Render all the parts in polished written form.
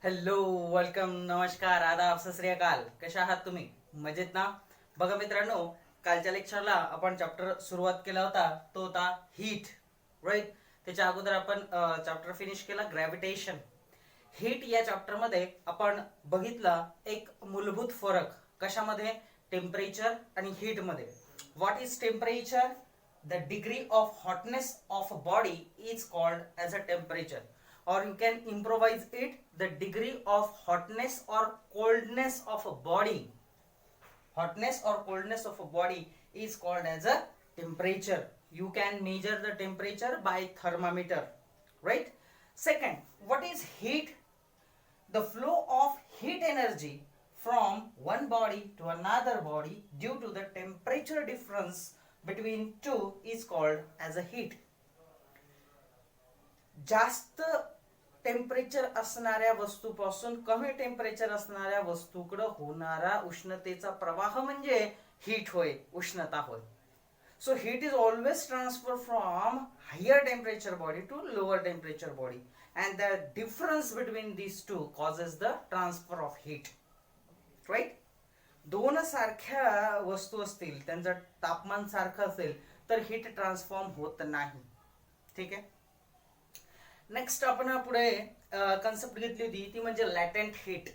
Hello, welcome, नमस्कार, आदाब, सत श्री अकाल. कशा आहात तुम्ही? मजेत ना? बघा मित्रांनो, कालच्या लेक्चरला आपण चॅप्टर सुरुवात केला होता, तो होता हीट. राईट. त्याच्या अगोदर आपण चॅप्टर फिनिश केला ग्रॅव्हिटेशन. हीट या चॅप्टर मध्ये आपण बघितला एक मूलभूत फरक. कशामध्ये? टेम्परेचर आणि हीट मध्ये. What is temperature? The degree of hotness of a body is called as a temperature, or you can improvise it, the degree of hotness or coldness of a body. Hotness or coldness of a body is called as a temperature. You can measure the temperature by thermometer, right? Second, what is heat? The flow of heat energy from one body to another body due to the temperature difference between two is called as a heat. जास्त temperature असणाऱ्या वस्तूपासून कमी temperature असणाऱ्या वस्तूकडे होणारा उष्णतेचा प्रवाह म्हणजे हीट होय, उष्णता होय. So heat is always transfer from higher temperature body to lower temperature body, and the difference between these two causes the transfer of heat. Right. दोन सारख्या वस्तू असतील, त्यांचं तापमान सारखं असेल तर हीट ट्रान्सफॉर्म होत नाही. ठीक आहे. नेक्स्ट आपण पुढे कन्सेप्ट घेतली होती, ती म्हणजे latent heat.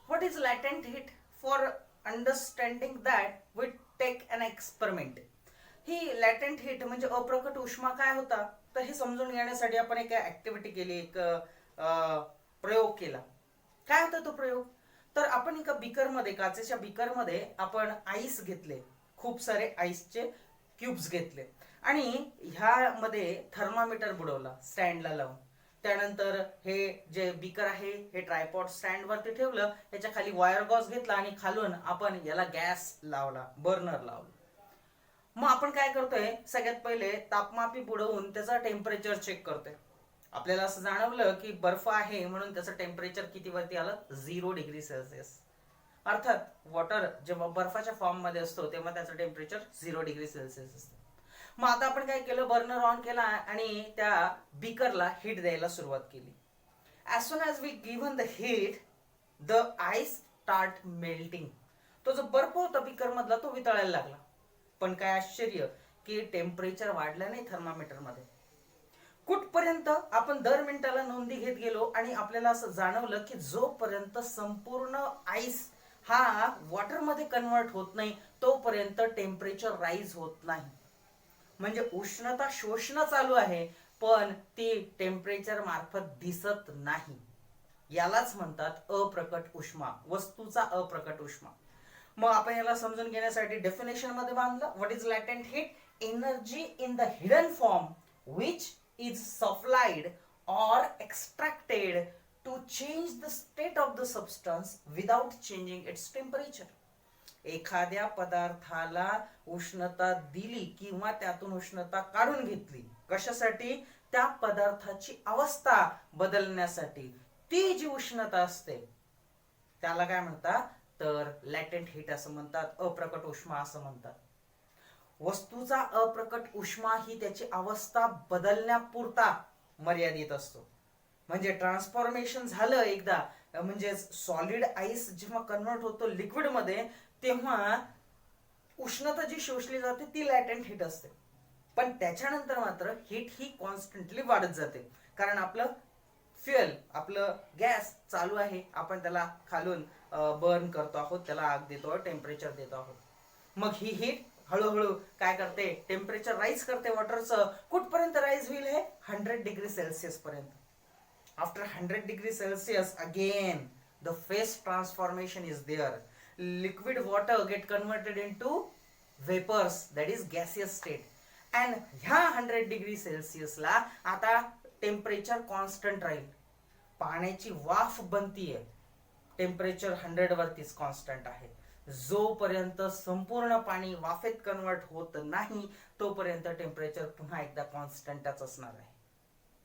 What is latent heat? For understanding that we take an experiment. ही लॅटेंट हीट म्हणजे अप्रकट उष्मा काय होता, तर हे समजून घेण्यासाठी आपण एक ऍक्टिव्हिटी केली, एक प्रयोग केला. काय होता तो प्रयोग? तर आपण एका बीकरमध्ये, काचेच्या बीकरमध्ये आपण आईस घेतले, खूप सारे आईसचे क्यूब्स घेतले आणि ह्यामध्ये थर्मामीटर बुडवला स्टँडला लावून. त्यानंतर हे जे बीकर आहे हे ट्रायपॉड स्टँड वरती ठेवलं, याच्या खाली वायर गॉज घेतला आणि खालून आपण याला गॅस लावला, बर्नर लावला. मग आपण काय करतोय, सगळ्यात पहिले तापमापी बुडवून त्याचा टेम्परेचर चेक करतोय. आपल्याला असं जाणवलं की बर्फ आहे म्हणून त्याचं टेम्परेचर किती वरती आलं? 0 डिग्री सेल्सिअस. अर्थात वॉटर जेव्हा बर्फाच्या फॉर्म मध्ये असतो तेव्हा त्याचं टेम्परेचर 0 डिग्री सेल्सिअस असतं. मग आता आपण काय केलं, बर्नर ऑन केला आणि त्या बीकरला हीट द्यायला सुरुवात केली. As soon as we given the heat, the ice start melting. तो जो बर्फ होता बीकर मधला तो वितळायला लागला. पण काय आश्चर्य की टेम्परेचर वाढलं नाही थर्मामीटर मध्ये. कुठपर्यंत? आपण दर मिनिटाला नोंदी घेत गेलो आणि आपल्याला असं जाणवलं की जोपर्यंत संपूर्ण आईस हा वॉटर मध्ये कन्वर्ट होत नाही तोपर्यंत टेम्परेचर राईज होत नाही. म्हणजे उष्णता शोषण चालू आहे पण ती टेम्परेचर मार्फत दिसत नाही. यालाच म्हणतात अप्रकट उष्मा, वस्तूचा अप्रकट उष्मा. मग आपण याला समजून घेण्यासाठी डेफिनेशन मध्ये बांधलं. What is latent heat? Energy in the hidden form which is supplied or extracted to change the state of the substance without changing its temperature. एखाद्या पदार्थाला उष्णता दिली किंवा त्यातून उष्णता काढून घेतली, कशासाठी? त्या पदार्थाची अवस्था बदलण्यासाठी. ती जी उष्णता असते त्याला काय म्हणतात? तर लॅटेंट हीट असं म्हणतात, अप्रकट उष्मा असं म्हणतात. वस्तूचा अप्रकट उष्मा ही त्याची अवस्था बदलण्यापुरता मर्यादित असतो. म्हणजे ट्रान्सफॉर्मेशन झालं एकदा, म्हणजे सॉलिड आईस जेव्हा कन्वर्ट होतो लिक्विड मध्ये तेव्हा उष्णता जी शोषली जाते ती लॅटेंट हीट असते. पण त्याच्यानंतर मात्र हीट ही कॉन्स्टंटली वाढत जाते, कारण आपलं फ्युएल, आपलं गॅस चालू आहे, आपण त्याला खालून बर्न करतो आहोत, त्याला आग देतो आहोत, टेम्परेचर देतो आहोत. मग ही हीट हळूहळू काय करते? टेम्परेचर राईज करते वॉटरचं. कुठपर्यंत राईज होईल? हे 100 डिग्री सेल्सिअस पर्यंत. After 100 degree Celsius again the phase transformation is there. Liquid water get converted into vapors, that is gaseous state. And ह्या 100 degree Celsius ला आता टेम्परेचर कॉन्स्टंट राहील. पाण्याची वाफ बनतीये, टेम्परेचर 100 वरतीच कॉन्स्टंट आहे. जोपर्यंत संपूर्ण पाणी वाफेत कन्वर्ट होत नाही तोपर्यंत टेम्परेचर पुन्हा एकदा कॉन्स्टंटच असणार आहे.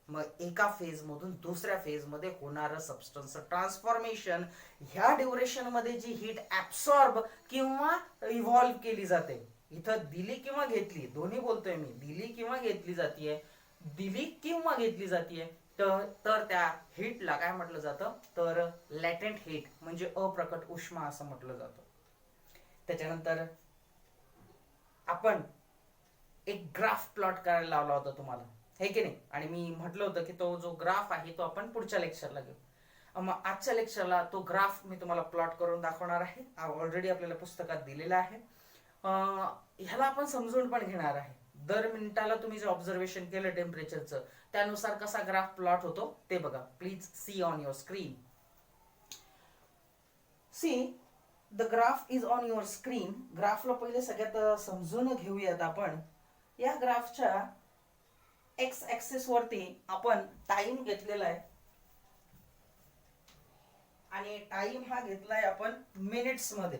मग एका फेज मधून दुसऱ्या फेज मध्ये होणारं सबस्टन्स ट्रान्सफॉर्मेशन, ह्या ड्युरेशन मध्ये जी हीट ऍब्सॉर्ब किंवा इव्हॉल्व केली जाते, इथं दिली किंवा घेतली, दोन्ही बोलतोय मी, दिली किंवा घेतली जातीये, दिली किंवा घेतली जातीये, तर त्या हीटला काय म्हटलं जातं, तर लॅटेंट हीट म्हणजे अप्रकट उष्मा असं म्हटलं जातं. त्याच्यानंतर आपण एक ग्राफ प्लॉट करायला लावला होता तुम्हाला, हे की नाही, आणि मी म्हटलं होतं की तो जो ग्राफ आहे तो आपण पुढच्या लेक्चरला घेऊ. मग आजच्या लेक्चरला तो ग्राफ मी तुम्हाला प्लॉट करून दाखवणार आहे. ऑलरेडी आपल्याला पुस्तकात दिलेला आहे. ह्याला आपण समजून पण घेणार आहे. दर मिनिटाला तुम्ही जे ऑब्झर्वेशन केलं टेम्परेचरचं, त्यानुसार कसा ग्राफ प्लॉट होतो ते बघा. Please see on your screen. See the graph is on your screen. ग्राफला पहिले सगळ्यात समजून घेऊयात आपण. या ग्राफच्या एक्स ऍक्सिस वरती आपण टाइम घेतलेला आहे आणि टाइम हा घेतलाय आपण मिनिट्स मध्ये.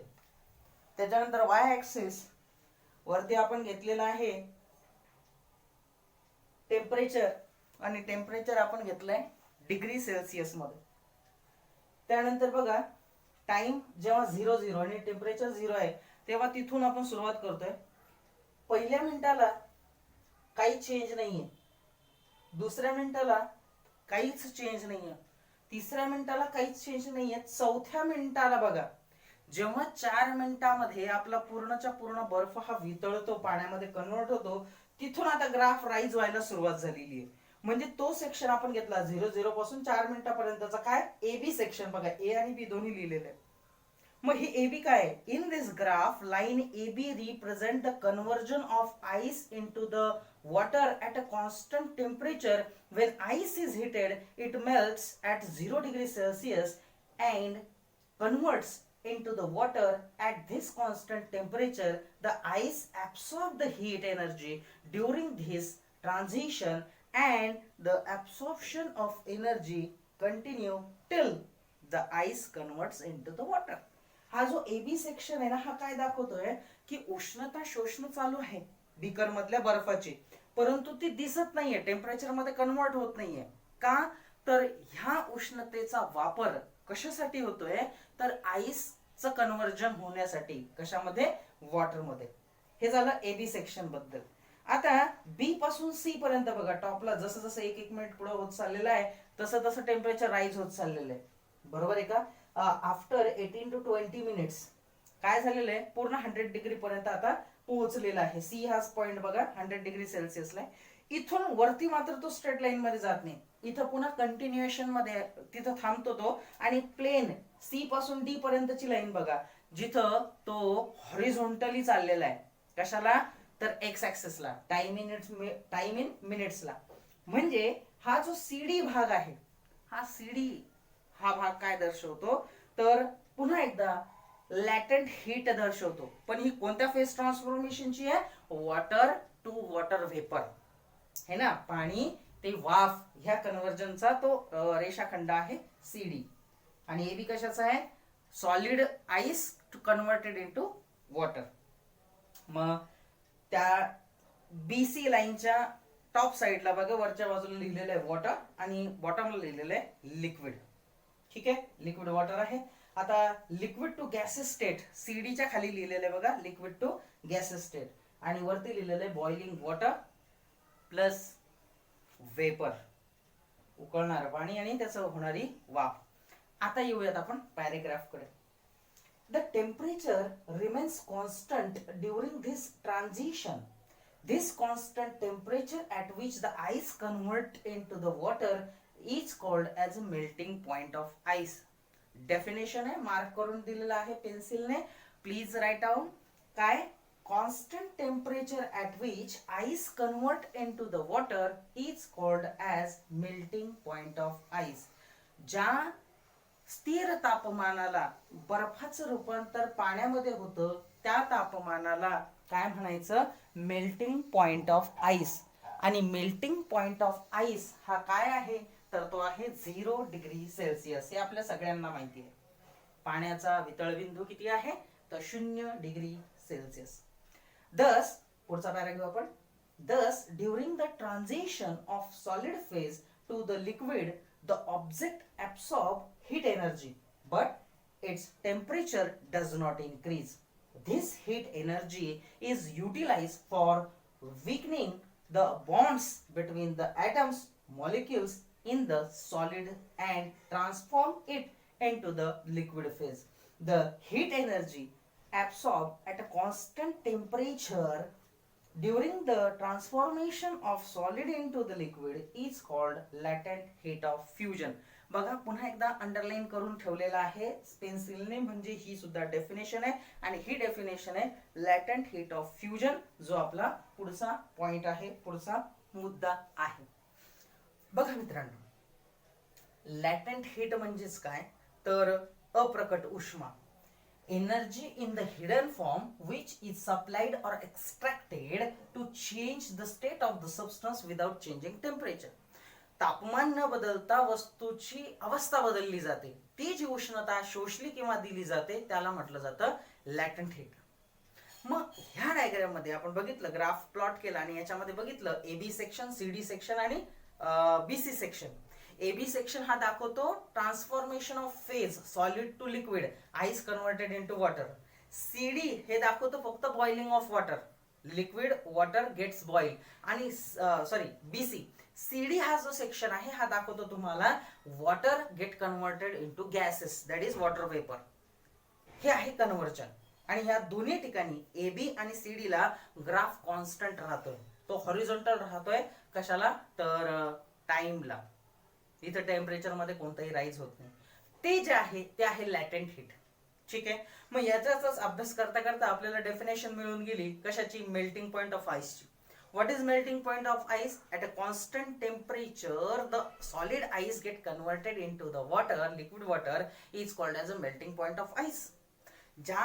त्याच्यानंतर वाय ऍक्सिस वरती आपण घेतलेला आहे टेम्परेचर, आणि टेम्परेचर आपण घेतलंय डिग्री सेल्सिअस मध्ये. त्यानंतर बघा टाइम जेव्हा 0 आणि टेम्परेचर 0 आहे तेव्हा तिथून आपण सुरुवात करतोय. पहिल्या मिनिटाला काही चेंज नाहीये, दुसऱ्या मिनिटाला काहीच चेंज नाहीये, तिसऱ्या मिनिटाला काहीच चेंज नाहीये, चौथ्या मिनिटाला बघा जेव्हा 4 मिनिटामध्ये आपला पूर्णच्या पूर्ण बर्फ हा वितळतो, पाण्यामध्ये कन्वर्ट होतो, तिथून आता ग्राफ राईज व्हायला सुरुवात झालेली आहे. म्हणजे तो सेक्शन आपण घेतला 0 पासून 4 मिनिटापर्यंतचा, काय ए बी सेक्शन. बघा ए आणि बी दोन्ही लिहिलेले आहे. मग हे ए बी काय आहे? In this graph line A B represent the conversion of ice into the water at a constant temperature. When ice is heated, it melts at 0 degrees Celsius and converts into the water. At this constant temperature, the ice absorbs the heat energy during this transition, and the absorption of energy continue till the ice converts into the water. हा जो AB section आहे ना, हा काय दाखवतोय की उष्णता शोषण चालू आहे बीकर मधल्या बर्फाची, परंतु ती दिसत नाहीये, टेम्परेचर मध्ये कन्वर्ट होत नाहीये. का? तर ह्या उष्णतेचा वापर कशासाठी होतोय, तर आईसचं कन्वर्जन होण्यासाठी. कशामध्ये? वॉटर मध्ये. हे झालं एबी सेक्शन बद्दल. आता बी पासून सी पर्यंत बघा, टॉपला जसं जसं एक मिनिट पुढे होत चाललेलं आहे तसं तसं टेम्परेचर राईज होत चाललेलं आहे. बरोबर आहे का? आफ्टर 18 to 20 मिनिट्स काय झालेलं आहे, पूर्ण 100 डिग्री पर्यंत आता पोहोचलेला आहे. सी हा पॉइंट बघा 100 डिग्री सेल्सिअसला. इथून वरती मात्र तो स्ट्रेट लाईन मध्ये जात नाही, इथं पुन्हा कंटिन्युएशन मध्ये तिथं थांबतो तो, आणि प्लेन सी पासून डी पर्यंतची लाईन बघा जिथं तो हॉरिझॉन्टली चाललेला आहे. कशाला? तर एक्स ऍक्सिसला, टाइम इन मिनिट्सला. म्हणजे हा जो सीडी भाग आहे, हा सीडी हा भाग काय दर्शवतो, तर पुन्हा एकदा लॅटेंट हीट दर्शवतो. पण ही कोणत्या फेज ट्रान्सफॉर्मेशनची आहे? वॉटर टू वॉटर व्हेपर है ना, पाणी ते वाफ ह्या कन्वर्जनचा तो रेषाखंड आहे सीडी. आणि एबी कशाचा आहे? Solid ice converted into water. मग त्या बीसी लाईनच्या टॉप साइडला बघा वरच्या बाजूला लिहिलेलं आहे वॉटर आणि बॉटमला लिहिलेलं आहे लिक्विड. ठीक आहे, लिक्विड वॉटर आहे. आता लिक्विड टू गॅसेस स्टेट सीडीच्या खाली लिहिलेलं आहे बघा, लिक्विड टू गॅसेस स्टेट, आणि वरती लिहिलेलं आहे बॉइलिंग वॉटर प्लस वेपर, उकळणारं पाणी आणि त्याचं होणारी वाफ. आता येऊयात आपण पॅरेग्राफ कडे. The temperature remains constant during this transition. This constant temperature at which the ice convert into the water is called as a melting point of ice. Definition आहे, mark करून दिलेला आहे पेन्सिलने, प्लीज राईट डाऊन. काय? Constant temperature at which ice convert into the water is called as melting point of ice. ज्या स्थिर तापमानाला बर्फाचं रूपांतर पाण्यामध्ये होतं त्या तापमानाला काय म्हणायचं? Melting point of ice. आणि मेल्टिंग पॉइंट ऑफ आईस हा काय आहे, तर तो आहे 0 डिग्री सेल्सिअस. हे आपल्या सगळ्यांना माहिती आहे. पाण्याचा वितळबिंदू किती आहे, तर 0 डिग्री सेल्सिअस. दस, पुढचा पॅराग्राफ आपण. दस during the transition of solid phase two the liquid the object absorbs heat energy, but its temperature does not increase. This heat energy is utilized for weakening the bonds between the atoms, molecules in the solid and transform it into the liquid phase. The heat energy absorbed at a constant temperature during the transformation of solid into the liquid is called latent heat of fusion. बघा पुन्हा एकदा underline करून ठेवलेला आहे पेन्सिलने, म्हणजे ही सुद्धा definition आहे आणि ही डेफिनेशन आहे लॅटेंट हीट ऑफ फ्युजन, जो आपला पुढचा पॉइंट आहे, पुढचा मुद्दा आहे. बघा मित्रांनो, लॅटेंट हीट म्हणजेच काय तर अप्रकट उष्मा, energy in the hidden form which is supplied or extracted to change the state of the substance without changing temperature. तापमान न बदलता वस्तूची अवस्था बदलली जाते, ती जी उष्णता शोषली किंवा दिली जाते त्याला म्हटलं जातं लॅटेंट हीट. मग ह्या डायग्राम मध्ये आपण बघितलं, ग्राफ प्लॉट केला आणि याच्यामध्ये बघितलं एबी सेक्शन, सीडी सेक्शन आणि बीसी सेक्शन. एबी सेक्शन हा दाखवतो transformation of phase solid to liquid, ice converted into water. CD हे दाखवतो फक्त boiling of water, liquid water gets boil. आणि बीसी सीडी हा जो सेक्शन आहे हा दाखवतो तुम्हाला water get converted into gases, that is water vapour. हे आहे कन्व्हर्जन. आणि ह्या दोन्ही ठिकाणी एबी आणि सीडी ला ग्राफ कॉन्स्टंट राहतोय, तो हॉरिझॉन्टल राहतोय. कशाला तर टाइमला. इथं टेम्परेचर मध्ये कोणताही राईज होत नाही. ते जे आहे ते आहे लॅटेंट हीट. ठीक आहे. मग याचाच अभ्यास करता करता आपल्याला डेफिनेशन मिळून गेली कशाची, मेल्टिंग पॉइंट ऑफ आईसची. What is melting point of ice? At a constant temperature, the solid ice get converted into the water, liquid water is called as a melting point of ice. ज्या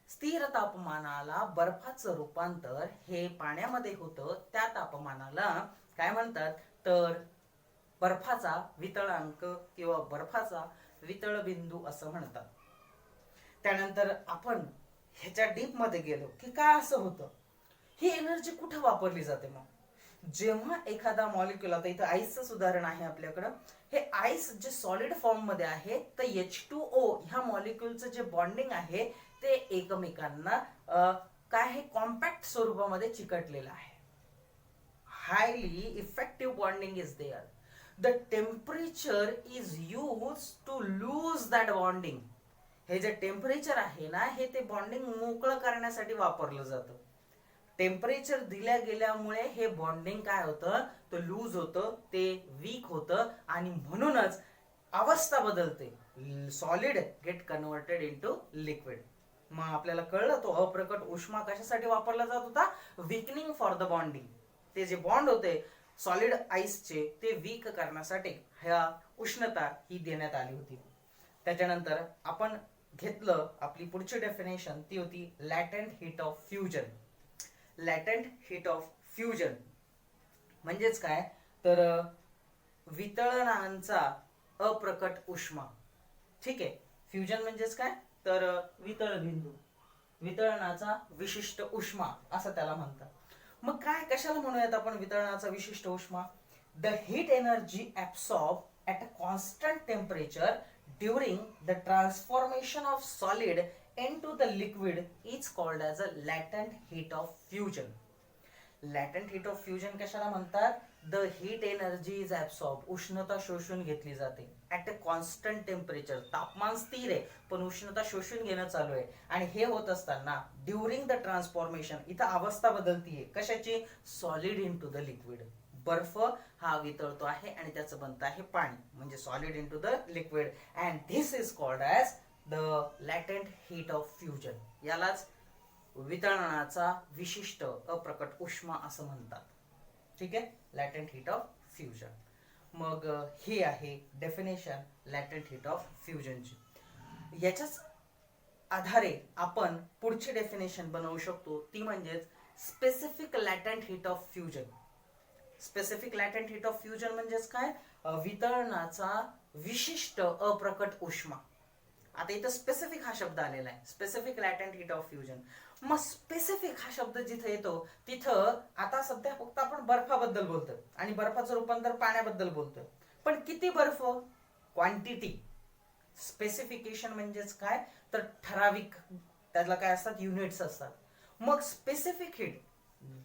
स्थिर तापमानाला बर्फाचं रूपांतर हे पाण्यामध्ये होतं त्या तापमानाला काय म्हणतात तर बर्फाचा वितळांक किंवा बर्फाचा वितळ बिंदू असं म्हणतात. त्यानंतर आपण ह्याच्या डीप मध्ये गेलो की काय असं होतं, ही एनर्जी कुठे वापरली जाते. मग जेव्हा एखादा मॉलिक्युल, आता इथं आईसचं उदाहरण आहे आपल्याकडं, हे आईस जे सॉलिड फॉर्म मध्ये आहे तर H2O ह्या मॉलिक्युलचं जे बॉन्डिंग आहे ते एकमेकांना काय आहे कॉम्पॅक्ट स्वरूपामध्ये चिकटलेलं आहे. Highly effective bonding is there. The temperature is use to lose that bonding. हे जे टेम्परेचर आहे ना हे ते बॉन्डिंग मोकळं करण्यासाठी वापरलं जातं. टेम्परेचर दिल्या गेल्यामुळे हे बॉन्डिंग काय होतं तर लूज होतं, ते वीक होतं आणि म्हणूनच अवस्था बदलते. Solid gate converted into liquid. मग आपल्याला कळलं तो अप्रकट उष्मा कशासाठी वापरला जात होता, विकनिंग फॉर द बॉन्डिंग. ते जे बॉन्ड होते सॉलिड आईसचे ते वीक करण्यासाठी ह्या उष्णता ही देण्यात आली होती. त्याच्यानंतर आपण घेतलं आपली पुढची डेफिनेशन, ती होती latent heat of fusion. Latent heat of fusion म्हणजेच काय तर वितळणांचा अप्रकट उष्मा. ठीक आहे. फ्युजन म्हणजेच काय तर वितळ बिंदू, वितळणाचा विशिष्ट उष्मा असं त्याला म्हणतात. मग काय कशाला म्हणूयात आपण वितळणाचा विशिष्ट उष्मा. The heat energy absorb at a constant temperature during the transformation of solid into the liquid is called as a latent heat of fusion. Latent heat of fusion कशाला म्हणतात, the heat energy is absorbed, उष्णता शोषून घेतली जाते at a constant temperature. तापमान स्थिर आहे पण उष्णता शोषून घेणं चालू आहे आणि हे होत असताना ड्युरिंग द ट्रान्सफॉर्मेशन, इथं अवस्था बदलतीये कशाची, सॉलिड इनटू द लिक्विड. बर्फ हा वितळतो आहे आणि त्याचं बनतं आहे पाणी, म्हणजे solid into the liquid, and this is called as the latent heat of fusion. यालाच वितळणाचा विशिष्ट अप्रकट उष्मा असं म्हणतात. ठीक आहे, लॅटेंट हीट ऑफ फ्युजन. मग हे आहे डेफिनेशन लॅटेंट हीट ऑफ फ्युजनची. याच्याच आधारे आपण पुढची डेफिनेशन बनवू शकतो, ती म्हणजेच specific latent heat of fusion. Specific latent heat of fusion म्हणजेच काय, वितळणाचा विशिष्ट अप्रकट उष्मा. आता इथं स्पेसिफिक हा शब्द आलेला आहे, specific latent heat of fusion. मग स्पेसिफिक हा शब्द जिथे येतो तिथं आता सध्या फक्त आपण बर्फाबद्दल बोलतोय आणि बर्फाचं रूपांतर पाण्याबद्दल बोलतोय, पण किती बर्फ, क्वांटिटी. स्पेसिफिकेशन म्हणजेच काय तर ठराविक, त्याला काय असतात, युनिट्स असतात. मग स्पेसिफिक हीट,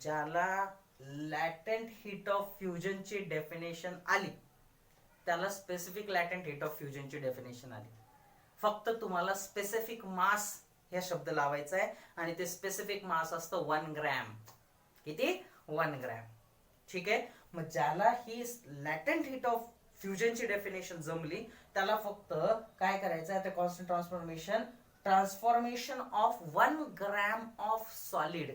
ज्याला लॅटेंट हीट ऑफ फ्युजनची डेफिनेशन आली त्याला specific latent heat of फ्युजनची definition आली. फक्त तुम्हाला स्पेसिफिक मास हे शब्द लावायचा आहे आणि ते स्पेसिफिक मास असतं 1 ग्रॅम. किती? 1 ग्रॅम. ठीक आहे. मग ज्याला ही लॅटेंट हीट ऑफ फ्युजनची डेफिनेशन जमली त्याला फक्त काय करायचं आहे, constant transformation of 1 gram of solid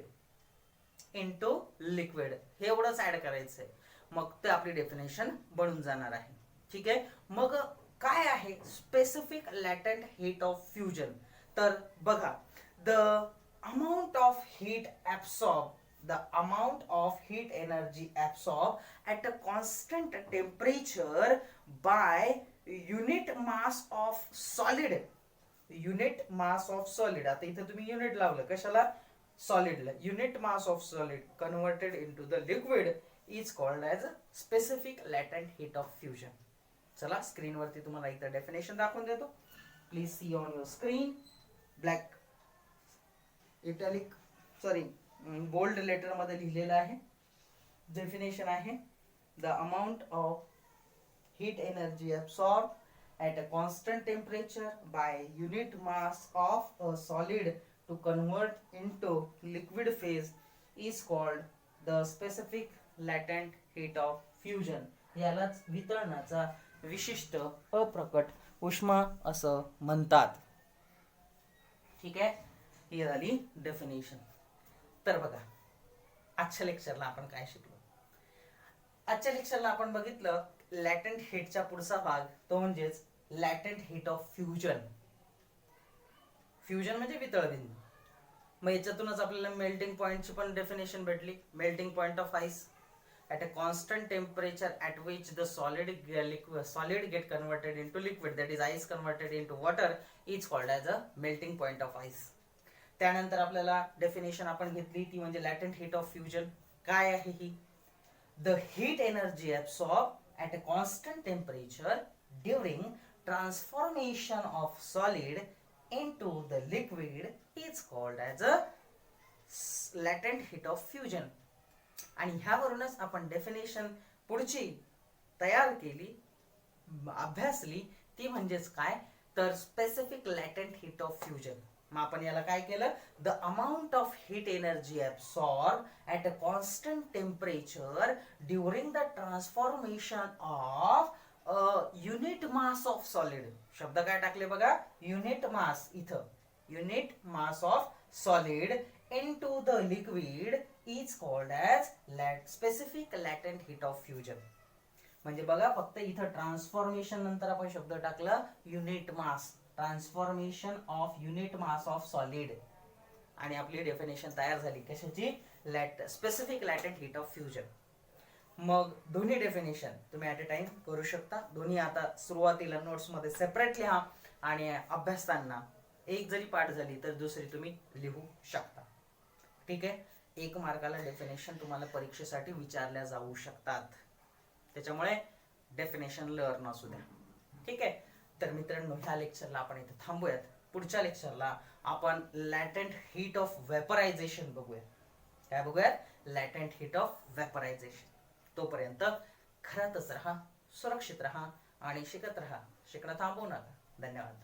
into liquid हे एवढंच ऍड करायचंय. मग ते आपली डेफिनेशन बनून जाणार आहे. ठीक आहे. मग काय आहे specific latent heat of fusion? तर बघा, the amount of heat absorb, the amount of heat energy absorbed at a constant temperature by unit mass of solid. unit mass of solid, आता इथे तुम्ही युनिट लावलं कशाला? सॉलिडला. unit mass of solid converted into the liquid is called as specific latent heat of fusion. चला screen वरती तुम्हाला इथे definition दाखवून देतो. Please see on your screen. Black italic bold letter मध्ये लिहिलेलं आहे. डेफिनेशन आहे, the amount of heat energy absorb at a constant temperature by unit mass of a solid to convert into liquid phase is called the specific latent heat of fusion. यालाच वितळणाचा विशिष्ट अप्रकट उष्मा असं म्हणतात. ठीक आहे. ही झाली डेफिनेशन. तर बघा, आजच्या लेक्चरला आपण काय शिकलो? आजच्या लेक्चरला आपण बघितलं लॅटेंट हीटचा पुढचा भाग, तो म्हणजेच लॅटेंट हीट ऑफ फ्युजन. फ्युजन म्हणजे वितळबिंदू. मग याच्यातूनच आपल्याला मेल्टिंग पॉइंटची पण डेफिनेशन भेटली. Melting point of ice at a constant temperature at which the solid get converted into liquid, that is ice converted into water, is called as a melting point of ice. त्यानंतर आपल्याला definition आपण घेतली ती म्हणजे latent heat of fusion. काय आहे ही? The heat energy absorb at a constant temperature during transformation of solid into the liquid is called as a latent heat of fusion. आणि ह्यावरूनच आपण डेफिनेशन पुढची तयार केली, अभ्यासली, ती म्हणजेच काय? तर specific latent heat of fusion. मग आपण याला काय केलं? The amount of heat energy absorb at a constant temperature during the transformation of unit mass of solid. शब्द काय टाकले बघा? युनिट मास. इथं unit mass of solid into the liquid is called as specific latent heat of fusion. म्हणजे बघा, फक्त इथं transformation नंतर आपण शब्द टाकला unit mass. Transformation of unit mass of solid आणि आपली डेफिनेशन तयार झाली कशाची? Specific latent heat of fusion. मग दोन्ही डेफिनेशन तुम्ही ऍट अ टाइम करू शकता. दोन्ही आता सुरुवातीला नोट्स मध्ये सेपरेट लिहा आणि अभ्यासताना एक जरी पाठ झाली तर दुसरी तुम्ही लिहू शकता. ठीक आहे. 1 मार्काला डेफिनेशन तुम्हाला परीक्षेसाठी विचारल्या जाऊ शकतात. त्याच्यामुळे डेफिनेशन लर्न असू द्या. ठीक आहे. तर मित्रांनो, ह्या लेक्चरला आपण इथे थांबूयात. पुढच्या लेक्चरला आपण लॅटेंट हीट ऑफ वेपरायझेशन बघूया. काय बघूयात? लॅटेंट हीट ऑफ वेपरायझेशन. तोपर्यंत घरातच राहा, सुरक्षित राहा आणि शिकत राहा. शिकणं थांबवू नका. धन्यवाद.